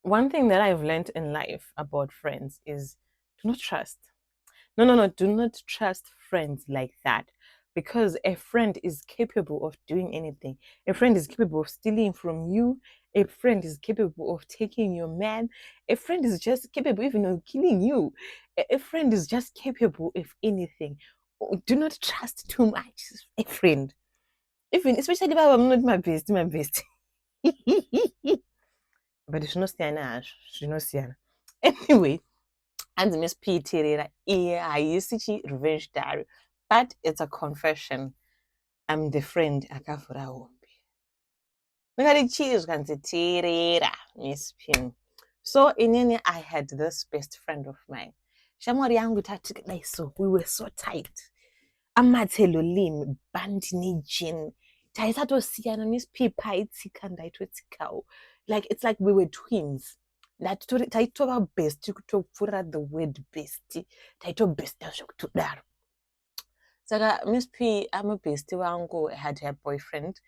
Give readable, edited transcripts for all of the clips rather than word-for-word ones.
one thing that I've learned in life about friends is do not trust. No, no, no, do not trust friends like that because a friend is capable of doing anything. A friend is capable of stealing from you. A friend is capable of taking your man. A friend is just capable even of killing you. A friend is just capable of anything. Do not trust too much a friend. Even especially if I'm not my best. But it's not Sienna. Anyway, and Miss P Terera, yeah, I used to cheat revenge diary, but it's a confession. I'm the friend akavhura hombe. Ndingati cheese kanzi Terera, Miss P. So inini I had this best friend of mine. Shamwari yangu tatikadai so we were so tight. Amathelo limi bandi nejin. Taisatosiyana Miss P paitsika ndaitwetsikawo. Like it's like we were twins. That taitova best kutopfura the word best. Taito best zvekutodaro. Saka Miss P amabhesti wangu had her boyfriend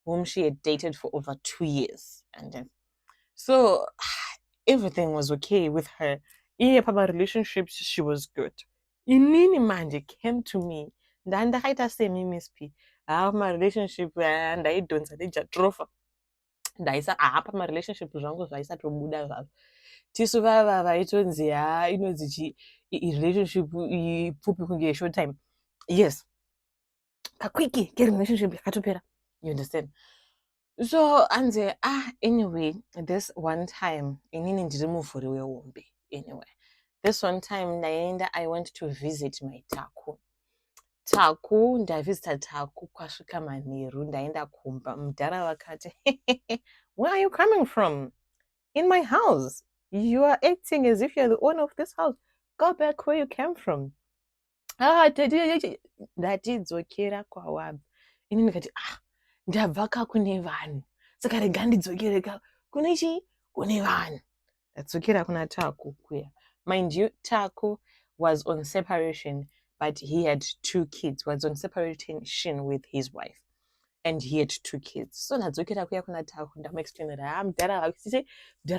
whom she had dated for over 2 years. And then so everything was okay with her. In papa relationships, she was good. Inini manje came to me. Ndandakaita semi Miss P. My relationship ndaidhonza nejatrofa. Ndaisa my relationship zvangu zvaisatobuda zvazvo. Tisu vava vaitonzi inonzi relationship ipfupi kunge short time. Yes. Kakwiki relationship yakatopera. You understand? So anyway, this one time inini ndiri muvhuri wehombe. Anyway, this one time I went to visit my taku. Ndavhizita taku kwasvika manheru ndaenda kumba. Mudhara vakati, where are you coming from? In my house. You are acting as if you're the owner of this house. Go back where you came from. Ndatidzokera kwawabva. Ini ndikati ndabva kakune vanhu. Saka rega ndidzokere kune chii? Kune vanhu. Ndadzokera kuna Taku kuya. Mind you, Taku was on separation, but he had 2 kids. Was on separation with his wife. And he had 2 kids. So ndadzokera kuya kuna Taku ndamuexplainera mudhara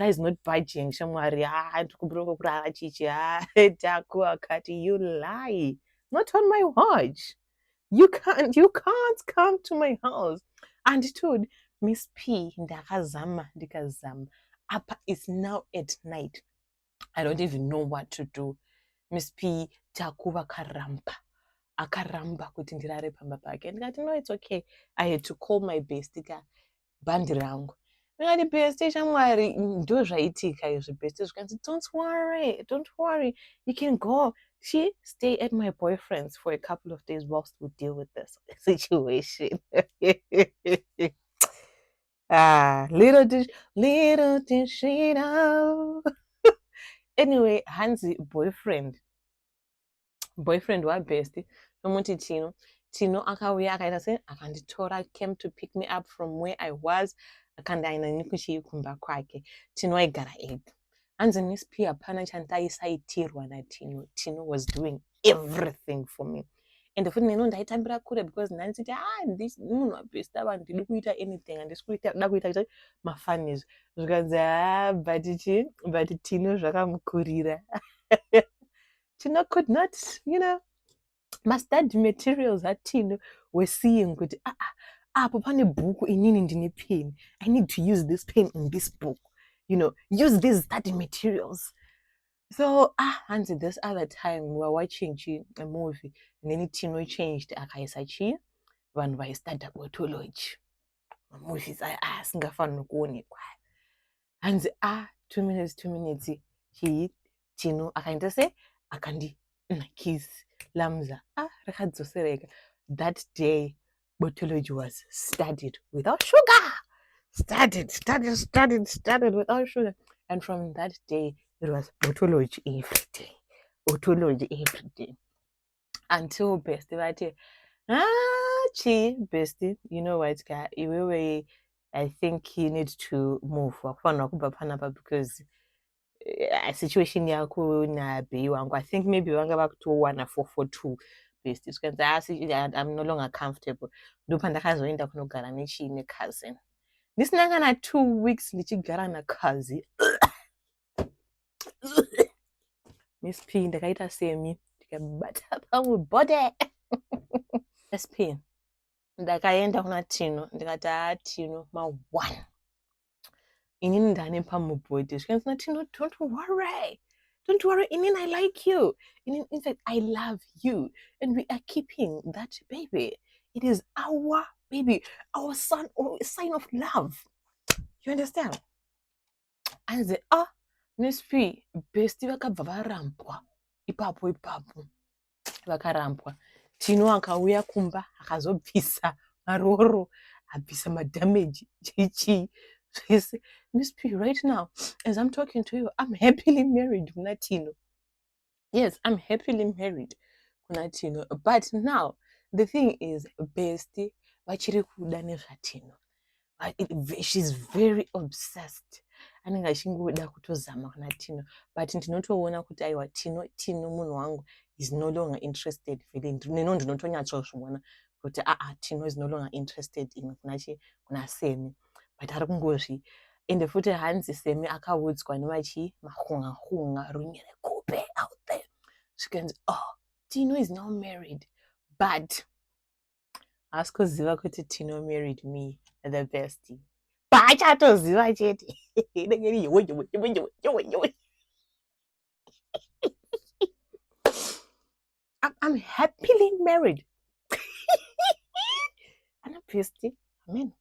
is not budging. Shamwari ndikuburoka kurara chichi. Taku akati you lie. Not on my watch. You can't come to my house. And told Miss P ndakazama ndikazama. Apa it's now at night. I don't even know what to do. Miss P Taku akaramba kuti ndirare pamba pake. Ndikati no, it's okay. I had to call my bestie bandi rangu. Ndikati bestie shamwari ndo zvaitika izvi bestie zvikanzi don't worry. You can go. She stay at my boyfriend's for a couple of days whilst we deal with this situation. Little did she know. Anyway, Hansi boyfriend wabhesti nomuti Tino akauya akaita se akanditora, came to pick me up from where I was, akandaenda nekuchii kumba kwake. Tino aigara ega. Hanzi Miss P hapana chandaisaitirwa naTino. Tino was doing everything for me. And futi neno ndaitambira kure because ndanditi munhu wabhesti ava ndidi kuita anything handisi kuda kuita mafanizo. Zvikanzi but Tino zvakamukurira. Tino could not, my study materials at Tino were seeing kuti apo pane bhuku inini ndine pen. I need to use this pen in this book. Use these study materials. So until this other time we were watching a movie and then Tino changed akaisa chii vanhu vaistudya botology. Movies asingafani nokuonekwa. Hanzi 2 minutes chii Tino akaita se akandi kiss lamza rakadzosereka. That day botology was studied without sugar. Studied without sugar. And from that day it was botology every day. Until bestie vati chi bestie, you know what guy, I think you need to move wakufana kubva panapa because situation yako nabhei wangu, I think maybe vanga vakutowana 442 bestie. Skanzi I'm no longer comfortable. Ndopandakazoenda kunogara nechii necousin. Ndisina kana 2 weeks ndichigara nakazi. Miss P ndakaita semi ndikabata pamwe bode. Miss P ndakaenda kuna Tino ndikati Tino ma1 inini ndane pamubhodhi zvikanzi Tino don't worry inini I like you inini in fact I love you and we are keeping that baby. It is our baby, our son, or sign of love. You understand? Anze Miss P besti vakabva varambwa ipapo vakarambwa. Tino akauya kumba akazobvisa maroro abvisa madamage chichi zvese. Miss P, right now as I'm talking to you, I'm happily married kuna Tino. Yes, I'm happily married kuna Tino, but now the thing is besti vachiri kuda nezvatino. She's very obsessed. Anenge achingoda kutozama kuna Tino, but ndinotoona kuti aiwa Tino munhu wangu is no longer interested. Neno ndinotonyatsozviona kuti Tino is no longer interested in kuna Semi, but ari kungozvi ende futi hanzi Semi akaudzwa mahunga runyere kupe out there zvikanzi Tino is now married, but haasi kuziva kuti Tino married me, the bestie. Paachatoziva chete I'm happily married. Ana bestie. Amen.